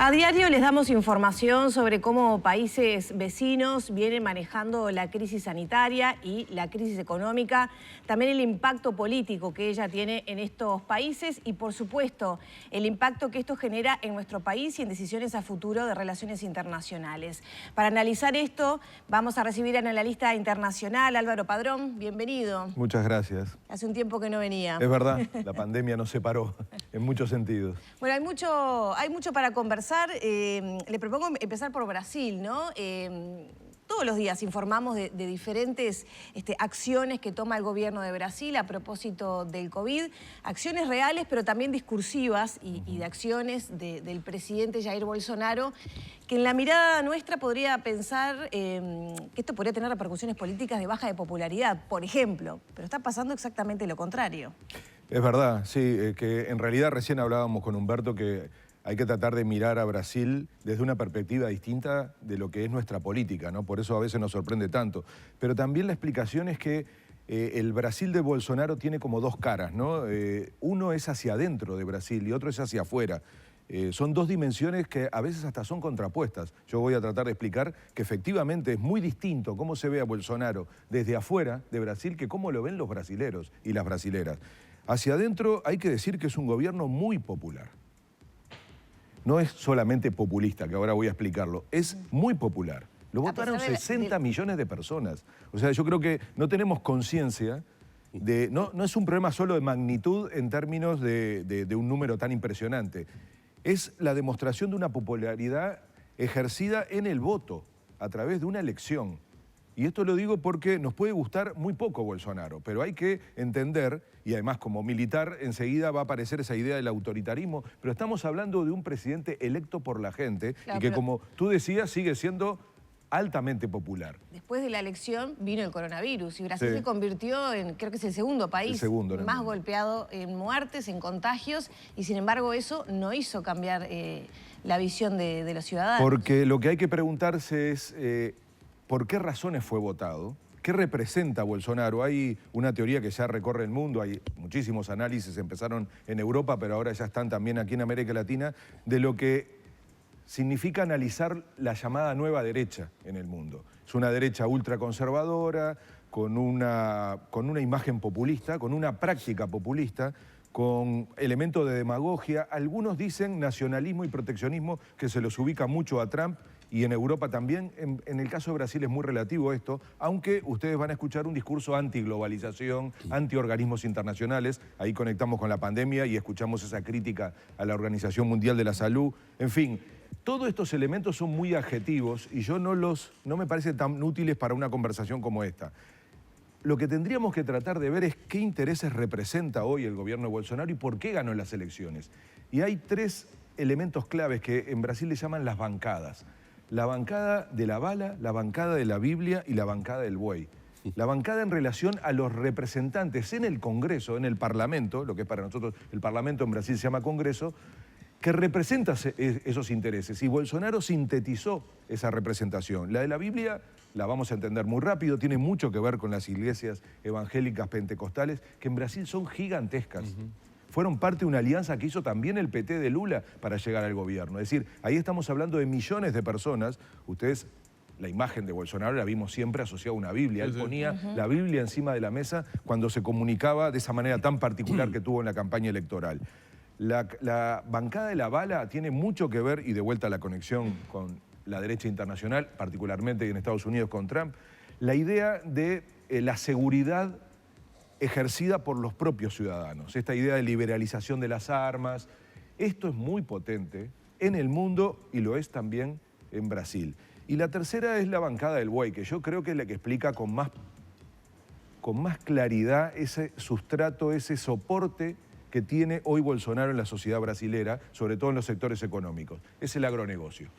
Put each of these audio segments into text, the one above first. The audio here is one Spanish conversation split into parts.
A diario les damos información sobre cómo países vecinos vienen manejando la crisis sanitaria y la crisis económica, también el impacto político que ella tiene en estos países y, por supuesto, el impacto que esto genera en nuestro país y en decisiones a futuro de relaciones internacionales. Para analizar esto, vamos a recibir al analista internacional Álvaro Padrón. Bienvenido. Muchas gracias. Hace un tiempo que no venía. Es verdad, la pandemia nos separó en muchos sentidos. Bueno, hay mucho para conversar. Le propongo empezar por Brasil, ¿no? Todos los días informamos de diferentes acciones que toma el gobierno de Brasil a propósito del COVID. Acciones reales, pero también discursivas y de acciones del presidente Jair Bolsonaro, que en la mirada nuestra podría pensar que esto podría tener repercusiones políticas de baja de popularidad, por ejemplo. Pero está pasando exactamente lo contrario. Es verdad, sí, que en realidad recién hablábamos con Humberto que hay que tratar de mirar a Brasil desde una perspectiva distinta de lo que es nuestra política, ¿no? Por eso a veces nos sorprende tanto. Pero también la explicación es que el Brasil de Bolsonaro tiene como dos caras, ¿no? Uno es hacia adentro de Brasil y otro es hacia afuera. Son dos dimensiones que a veces hasta son contrapuestas. Yo voy a tratar de explicar que efectivamente es muy distinto cómo se ve a Bolsonaro desde afuera de Brasil que cómo lo ven los brasileros y las brasileras. Hacia adentro hay que decir que es un gobierno muy popular. No es solamente populista, que ahora voy a explicarlo, es muy popular. Lo votaron 60 millones de personas. O sea, yo creo que no tenemos conciencia de... No es un problema solo de magnitud en términos de un número tan impresionante. Es la demostración de una popularidad ejercida en el voto, a través de una elección. Y esto lo digo porque nos puede gustar muy poco Bolsonaro, pero hay que entender, y además como militar enseguida va a aparecer esa idea del autoritarismo, pero estamos hablando de un presidente electo por la gente, claro, y que como tú decías sigue siendo altamente popular. Después de la elección vino el coronavirus y Brasil se convirtió en, creo que es el segundo país más golpeado en muertes, en contagios, y sin embargo eso no hizo cambiar la visión de los ciudadanos. Porque lo que hay que preguntarse es... ¿por qué razones fue votado? ¿Qué representa Bolsonaro? Hay una teoría que ya recorre el mundo, hay muchísimos análisis, empezaron en Europa, pero ahora ya están también aquí en América Latina, de lo que significa analizar la llamada nueva derecha en el mundo. Es una derecha ultraconservadora, con una imagen populista, con una práctica populista, con elementos de demagogia. Algunos dicen nacionalismo y proteccionismo, que se los ubica mucho a Trump, y en Europa también. En el caso de Brasil es muy relativo esto, aunque ustedes van a escuchar un discurso anti-globalización, anti-organismos internacionales. Ahí conectamos con la pandemia y escuchamos esa crítica a la Organización Mundial de la Salud. En fin, todos estos elementos son muy adjetivos y yo no me parecen tan útiles para una conversación como esta. Lo que tendríamos que tratar de ver es qué intereses representa hoy el gobierno de Bolsonaro y por qué ganó las elecciones. Y hay tres elementos claves que en Brasil le llaman las bancadas. La bancada de la bala, la bancada de la Biblia y la bancada del buey. La bancada en relación a los representantes en el Congreso, en el Parlamento, lo que es para nosotros el Parlamento en Brasil se llama Congreso, que representa esos intereses. Y Bolsonaro sintetizó esa representación. La de la Biblia la vamos a entender muy rápido, tiene mucho que ver con las iglesias evangélicas pentecostales, que en Brasil son gigantescas. Fueron parte de una alianza que hizo también el PT de Lula para llegar al gobierno. Es decir, ahí estamos hablando de millones de personas. Ustedes, la imagen de Bolsonaro la vimos siempre asociada a una Biblia. Él ponía la Biblia encima de la mesa cuando se comunicaba de esa manera tan particular que tuvo en la campaña electoral. La bancada de la bala tiene mucho que ver, y de vuelta a la conexión con la derecha internacional, particularmente en Estados Unidos con Trump, la idea de la seguridad ejercida por los propios ciudadanos. Esta idea de liberalización de las armas, esto es muy potente en el mundo y lo es también en Brasil. Y la tercera es la bancada del buey, que yo creo que es la que explica con más claridad ese sustrato, ese soporte que tiene hoy Bolsonaro en la sociedad brasilera, sobre todo en los sectores económicos. Es el agronegocio.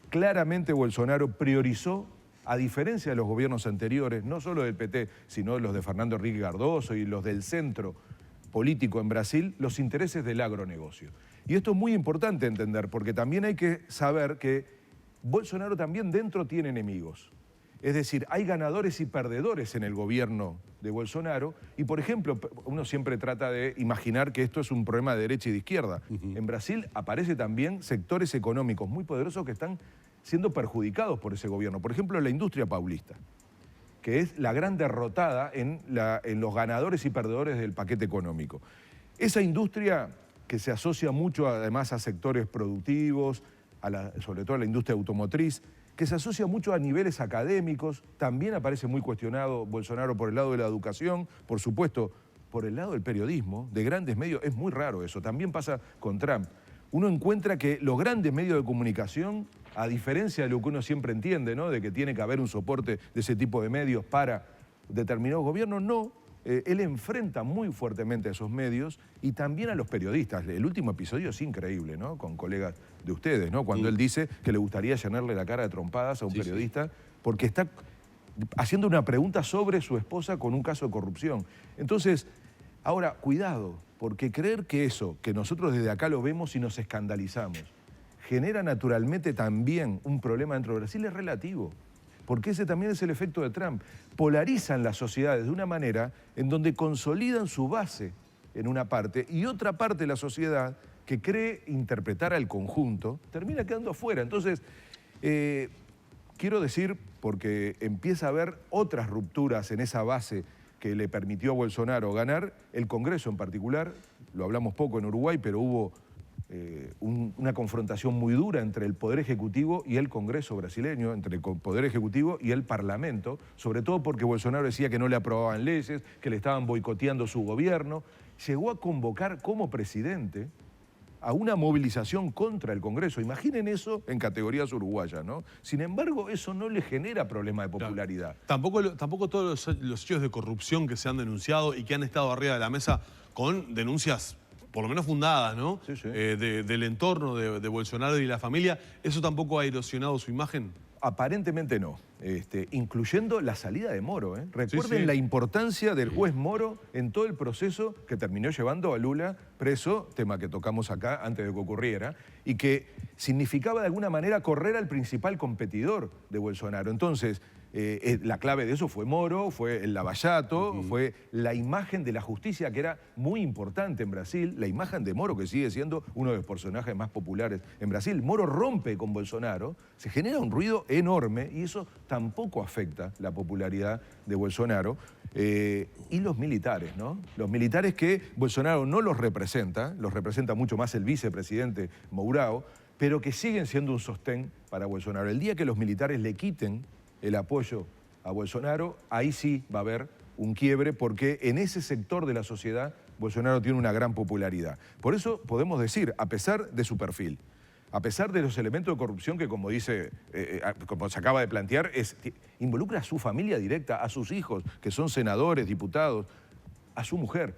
Claramente Bolsonaro priorizó, a diferencia de los gobiernos anteriores, no solo del PT, sino los de Fernando Henrique Cardoso y los del centro político en Brasil, los intereses del agronegocio. Y esto es muy importante entender, porque también hay que saber que Bolsonaro también dentro tiene enemigos. Es decir, hay ganadores y perdedores en el gobierno de Bolsonaro. Y, por ejemplo, uno siempre trata de imaginar que esto es un problema de derecha y de izquierda. En Brasil aparecen también sectores económicos muy poderosos que están siendo perjudicados por ese gobierno. Por ejemplo, la industria paulista, que es la gran derrotada en los ganadores y perdedores del paquete económico. Esa industria que se asocia mucho además a sectores productivos, sobre todo a la industria automotriz, que se asocia mucho a niveles académicos, también aparece muy cuestionado Bolsonaro por el lado de la educación, por supuesto, por el lado del periodismo, de grandes medios. Es muy raro eso, también pasa con Trump. Uno encuentra que los grandes medios de comunicación, a diferencia de lo que uno siempre entiende, ¿no?, de que tiene que haber un soporte de ese tipo de medios para determinados gobiernos, no. Él enfrenta muy fuertemente a esos medios y también a los periodistas. El último episodio es increíble, ¿no?, con colegas de ustedes, ¿no?, cuando él dice que le gustaría llenarle la cara de trompadas a un periodista porque está haciendo una pregunta sobre su esposa con un caso de corrupción. Entonces, ahora, cuidado, porque creer que eso, que nosotros desde acá lo vemos y nos escandalizamos, genera naturalmente también un problema dentro de Brasil es relativo. Porque ese también es el efecto de Trump. Polarizan las sociedades de una manera en donde consolidan su base en una parte y otra parte de la sociedad que cree interpretar al conjunto termina quedando afuera. Entonces, quiero decir, porque empieza a haber otras rupturas en esa base que le permitió a Bolsonaro ganar, el Congreso en particular, lo hablamos poco en Uruguay, pero hubo una confrontación muy dura entre el Poder Ejecutivo y el Congreso brasileño, entre el Poder Ejecutivo y el Parlamento, sobre todo porque Bolsonaro decía que no le aprobaban leyes, que le estaban boicoteando su gobierno. Llegó a convocar como presidente a una movilización contra el Congreso. Imaginen eso en categorías uruguayas, ¿no? Sin embargo, eso no le genera problema de popularidad. Claro. Tampoco todos los hechos de corrupción que se han denunciado y que han estado arriba de la mesa con denuncias por lo menos fundadas, ¿no? Sí, sí. Del entorno de Bolsonaro y la familia, ¿eso tampoco ha erosionado su imagen? Aparentemente no, incluyendo la salida de Moro. Recuerden la importancia del juez Moro en todo el proceso que terminó llevando a Lula preso, tema que tocamos acá antes de que ocurriera, y que significaba de alguna manera correr al principal competidor de Bolsonaro. Entonces, la clave de eso fue Moro, fue el Lavallato, fue la imagen de la justicia que era muy importante en Brasil, la imagen de Moro que sigue siendo uno de los personajes más populares en Brasil. Moro rompe con Bolsonaro, se genera un ruido enorme y eso tampoco afecta la popularidad de Bolsonaro. Y los militares, ¿no? Los militares que Bolsonaro no los representa mucho más el vicepresidente Mourão, pero que siguen siendo un sostén para Bolsonaro. El día que los militares le quiten el apoyo a Bolsonaro, ahí sí va a haber un quiebre, porque en ese sector de la sociedad Bolsonaro tiene una gran popularidad. Por eso podemos decir, a pesar de su perfil, a pesar de los elementos de corrupción que, como dice, como se acaba de plantear, involucra a su familia directa, a sus hijos, que son senadores, diputados, a su mujer.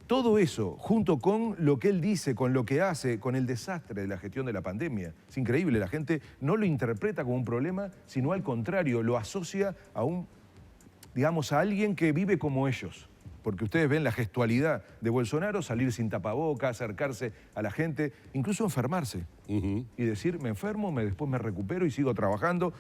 Todo eso, junto con lo que él dice, con lo que hace, con el desastre de la gestión de la pandemia. Es increíble, la gente no lo interpreta como un problema, sino al contrario, lo asocia a a alguien que vive como ellos. Porque ustedes ven la gestualidad de Bolsonaro, salir sin tapaboca, acercarse a la gente, incluso enfermarse. Y decir, me enfermo, después me recupero y sigo trabajando.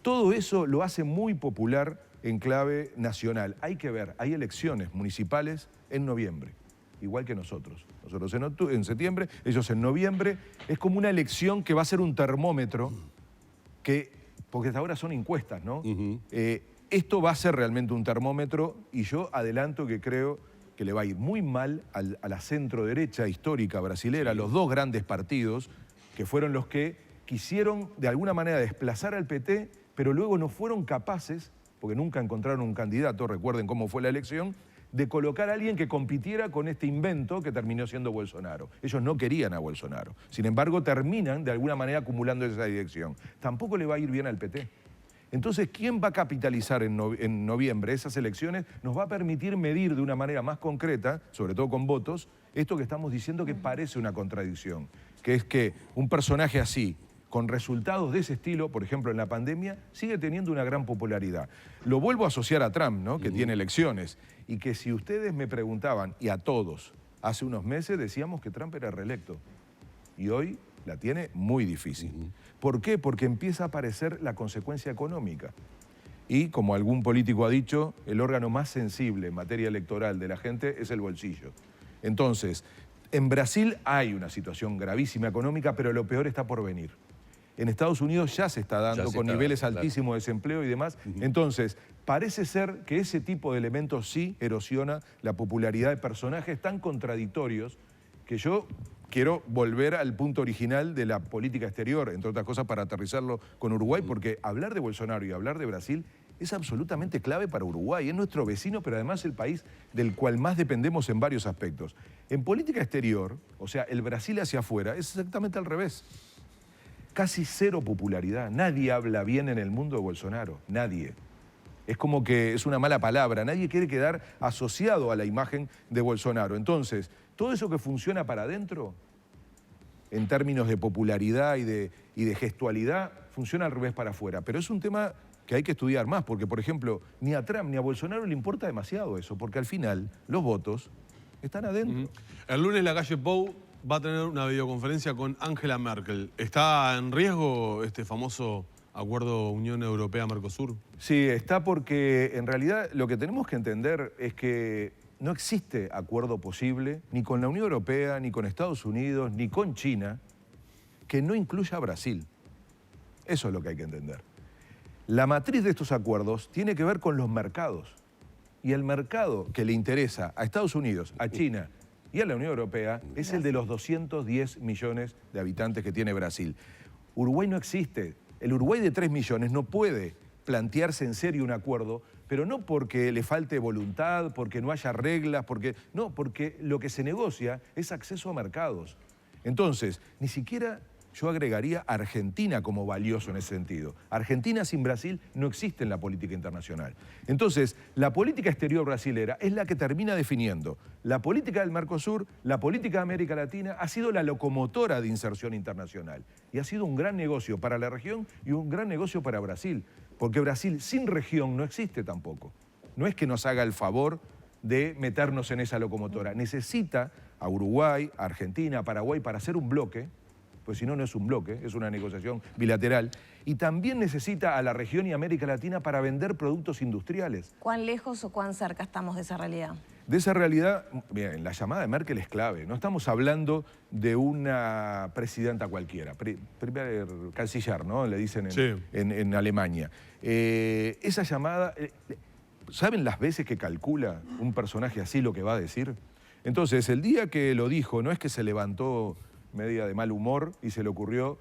Todo eso lo hace muy popular en clave nacional. Hay que ver, hay elecciones municipales en noviembre, igual que nosotros. Nosotros en septiembre, ellos en noviembre. Es como una elección que va a ser un termómetro, porque hasta ahora son encuestas, ¿no? Esto va a ser realmente un termómetro y yo adelanto que creo que le va a ir muy mal a la centro-derecha histórica brasilera, los dos grandes partidos que fueron los que quisieron de alguna manera desplazar al PT, pero luego no fueron capaces, porque nunca encontraron un candidato, recuerden cómo fue la elección, de colocar a alguien que compitiera con este invento que terminó siendo Bolsonaro. Ellos no querían a Bolsonaro. Sin embargo, terminan de alguna manera acumulando esa dirección. Tampoco le va a ir bien al PT. Entonces, ¿quién va a capitalizar en noviembre esas elecciones? Nos va a permitir medir de una manera más concreta, sobre todo con votos, esto que estamos diciendo que parece una contradicción, que es que un personaje así, con resultados de ese estilo, por ejemplo en la pandemia, sigue teniendo una gran popularidad. Lo vuelvo a asociar a Trump, ¿no?, que tiene elecciones, y que si ustedes me preguntaban, y a todos, hace unos meses decíamos que Trump era reelecto, y hoy la tiene muy difícil. ¿Por qué? Porque empieza a aparecer la consecuencia económica. Y, como algún político ha dicho, el órgano más sensible en materia electoral de la gente es el bolsillo. Entonces, en Brasil hay una situación gravísima económica, pero lo peor está por venir. En Estados Unidos ya se está dando con niveles altísimos de desempleo y demás. Entonces, parece ser que ese tipo de elementos sí erosiona la popularidad de personajes tan contradictorios que yo quiero volver al punto original de la política exterior, entre otras cosas para aterrizarlo con Uruguay, porque hablar de Bolsonaro y hablar de Brasil es absolutamente clave para Uruguay. Es nuestro vecino, pero además el país del cual más dependemos en varios aspectos. En política exterior, o sea, el Brasil hacia afuera, es exactamente al revés. Casi cero popularidad. Nadie habla bien en el mundo de Bolsonaro. Nadie. Es como que es una mala palabra. Nadie quiere quedar asociado a la imagen de Bolsonaro. Entonces, todo eso que funciona para adentro, en términos de popularidad y de gestualidad, funciona al revés para afuera. Pero es un tema que hay que estudiar más, porque, por ejemplo, ni a Trump ni a Bolsonaro le importa demasiado eso, porque al final los votos están adentro. El lunes la calle Pou va a tener una videoconferencia con Angela Merkel. ¿Está en riesgo este famoso acuerdo Unión Europea-Mercosur? Sí, está, porque en realidad lo que tenemos que entender es que no existe acuerdo posible ni con la Unión Europea, ni con Estados Unidos, ni con China, que no incluya a Brasil. Eso es lo que hay que entender. La matriz de estos acuerdos tiene que ver con los mercados. Y el mercado que le interesa a Estados Unidos, a China y a la Unión Europea es el de los 210 millones de habitantes que tiene Brasil. Uruguay no existe. El Uruguay de 3 millones no puede plantearse en serio un acuerdo, pero no porque le falte voluntad, porque no haya reglas, porque lo que se negocia es acceso a mercados. Entonces, ni siquiera yo agregaría a Argentina como valioso en ese sentido. Argentina sin Brasil no existe en la política internacional. Entonces, la política exterior brasilera es la que termina definiendo la política del Mercosur, la política de América Latina, ha sido la locomotora de inserción internacional. Y ha sido un gran negocio para la región y un gran negocio para Brasil, porque Brasil sin región no existe tampoco. No es que nos haga el favor de meternos en esa locomotora. Necesita a Uruguay, a Argentina, a Paraguay para hacer un bloque, pues si no, no es un bloque, es una negociación bilateral. Y también necesita a la región y América Latina para vender productos industriales. ¿Cuán lejos o cuán cerca estamos de esa realidad? De esa realidad, bien, la llamada de Merkel es clave. No estamos hablando de una presidenta cualquiera, primer canciller, ¿no? Le dicen en Alemania. Esa llamada, ¿saben las veces que calcula un personaje así lo que va a decir? Entonces, el día que lo dijo, no es que se levantó media de mal humor y se le ocurrió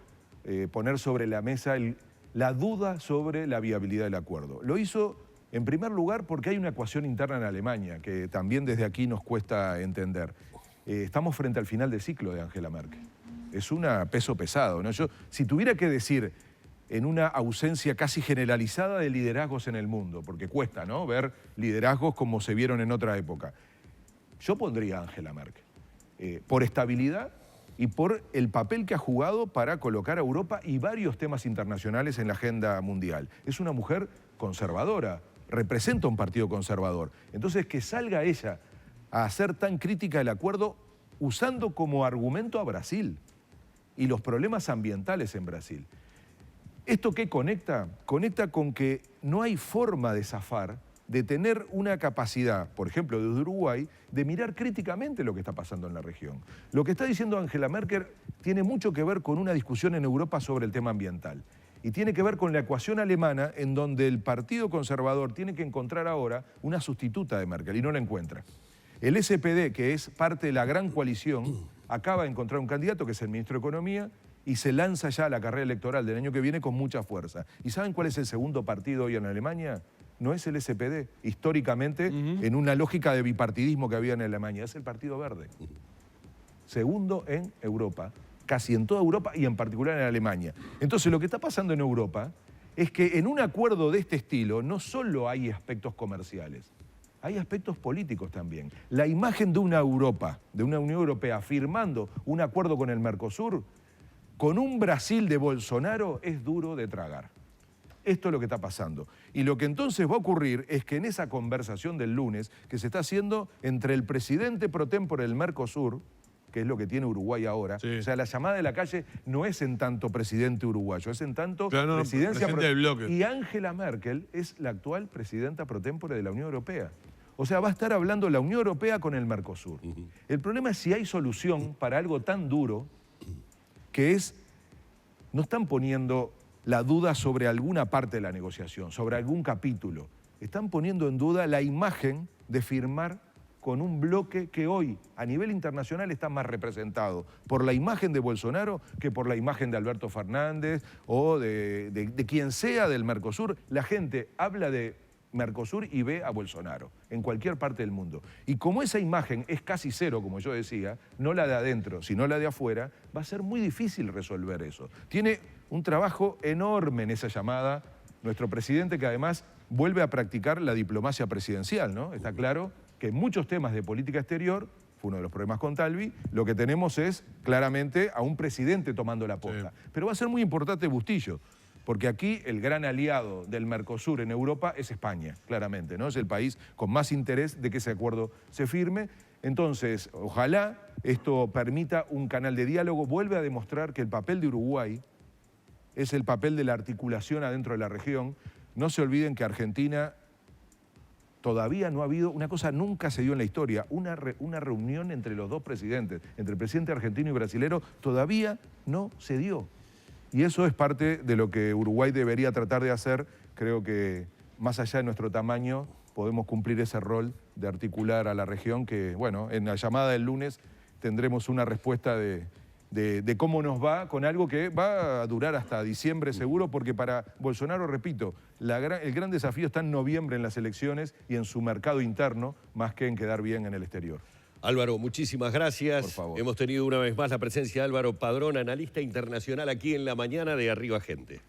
poner sobre la mesa la duda sobre la viabilidad del acuerdo. Lo hizo, en primer lugar, porque hay una ecuación interna en Alemania que también desde aquí nos cuesta entender. Estamos frente al final del ciclo de Angela Merkel. Es un peso pesado, ¿no? Yo, si tuviera que decir en una ausencia casi generalizada de liderazgos en el mundo, porque cuesta, ¿no?, ver liderazgos como se vieron en otra época, yo pondría a Angela Merkel, por estabilidad y por el papel que ha jugado para colocar a Europa y varios temas internacionales en la agenda mundial. Es una mujer conservadora, representa un partido conservador. Entonces, que salga ella a hacer tan crítica el acuerdo usando como argumento a Brasil y los problemas ambientales en Brasil. ¿Esto qué conecta? Conecta con que no hay forma de zafar, de tener una capacidad, por ejemplo, desde Uruguay, de mirar críticamente lo que está pasando en la región. Lo que está diciendo Angela Merkel tiene mucho que ver con una discusión en Europa sobre el tema ambiental. Y tiene que ver con la ecuación alemana, en donde el Partido Conservador tiene que encontrar ahora una sustituta de Merkel, y no la encuentra. El SPD, que es parte de la gran coalición, acaba de encontrar un candidato, que es el ministro de Economía, y se lanza ya a la carrera electoral del año que viene con mucha fuerza. ¿Y saben cuál es el segundo partido hoy en Alemania? No es el SPD, históricamente, en una lógica de bipartidismo que había en Alemania, es el Partido Verde. Segundo en Europa, casi en toda Europa y en particular en Alemania. Entonces, lo que está pasando en Europa es que en un acuerdo de este estilo no solo hay aspectos comerciales, hay aspectos políticos también. La imagen de una Europa, de una Unión Europea firmando un acuerdo con el Mercosur, con un Brasil de Bolsonaro, es duro de tragar. Esto es lo que está pasando. Y lo que entonces va a ocurrir es que en esa conversación del lunes que se está haciendo entre el presidente pro tempore del Mercosur que es lo que tiene Uruguay ahora. Sí. O sea, la llamada de la calle no es en tanto presidente uruguayo, es en tanto Claro, no, presidencia presidente del bloque. Y Angela Merkel es la actual presidenta pro tempore de la Unión Europea. O sea, va a estar hablando la Unión Europea con el Mercosur. El problema es si hay solución para algo tan duro que es, no están poniendo la duda sobre alguna parte de la negociación, sobre algún capítulo. Están poniendo en duda la imagen de firmar con un bloque que hoy a nivel internacional está más representado por la imagen de Bolsonaro que por la imagen de Alberto Fernández o de quien sea del Mercosur. La gente habla de Mercosur y ve a Bolsonaro en cualquier parte del mundo. Y como esa imagen es casi cero, como yo decía, no la de adentro, sino la de afuera, va a ser muy difícil resolver eso. Tiene un trabajo enorme en esa llamada nuestro presidente, que además vuelve a practicar la diplomacia presidencial, ¿no? Está claro que en muchos temas de política exterior, fue uno de los problemas con Talvi, lo que tenemos es claramente a un presidente tomando la posta. Sí. Pero va a ser muy importante Bustillo, porque aquí el gran aliado del Mercosur en Europa es España, claramente, ¿no? Es el país con más interés de que ese acuerdo se firme. Entonces, ojalá esto permita un canal de diálogo, vuelve a demostrar que el papel de Uruguay es el papel de la articulación adentro de la región. No se olviden que Argentina todavía no ha habido, una cosa nunca se dio en la historia, una reunión entre los dos presidentes, entre el presidente argentino y brasilero, todavía no se dio. Y eso es parte de lo que Uruguay debería tratar de hacer. Creo que más allá de nuestro tamaño podemos cumplir ese rol de articular a la región que, bueno, en la llamada del lunes tendremos una respuesta de cómo nos va con algo que va a durar hasta diciembre seguro, porque para Bolsonaro, repito, el gran desafío está en noviembre en las elecciones y en su mercado interno, más que en quedar bien en el exterior. Álvaro, muchísimas gracias. Por favor. Hemos tenido una vez más la presencia de Álvaro Padrón, analista internacional aquí en La Mañana de Arriba Gente.